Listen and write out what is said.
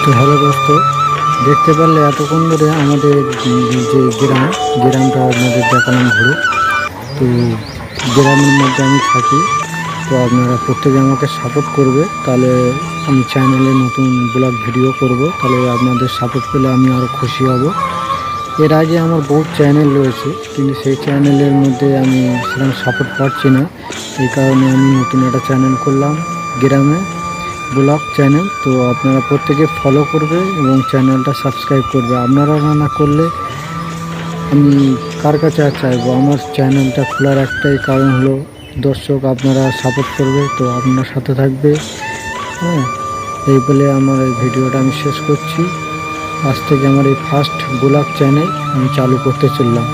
তো হ্যালো দোস্ত, দেখতে পারলে এতক্ষণ ধরে আমাদের যে গ্রামটা আপনাদের দেখালাম ঘুরে। তো গ্রামের মধ্যে আমি থাকি। তো আপনারা প্রত্যেকে আমাকে সাপোর্ট করবে, তাহলে আমি চ্যানেলে নতুন ব্লগ ভিডিও করব। তাহলে আপনাদের সাপোর্ট পেলে আমি আরও খুশি হব। এর আগে আমার বহুত চ্যানেল রয়েছে, কিন্তু সেই চ্যানেলের মধ্যে আমি সেরকম সাপোর্ট পাচ্ছি না। এই কারণে আমি নতুন একটা চ্যানেল করলাম, গ্রামে ব্লগ চ্যানেল। তো আপনারা প্রত্যেকে ফলো করবে এবং চ্যানেলটা সাবস্ক্রাইব করবে। আপনারা না করলে আমি কার কাছে আর চাইবো? আমার চ্যানেলটা খোলার একটাই কারণ হলো দর্শক আপনারা সাপোর্ট করবে, তো আপনার সাথে থাকবে। হ্যাঁ, এই বলে আমার এই ভিডিওটা আমি শেষ করছি। আজ থেকে আমার এই ফার্স্ট ব্লগ চ্যানেল আমি চালু করতে চললাম।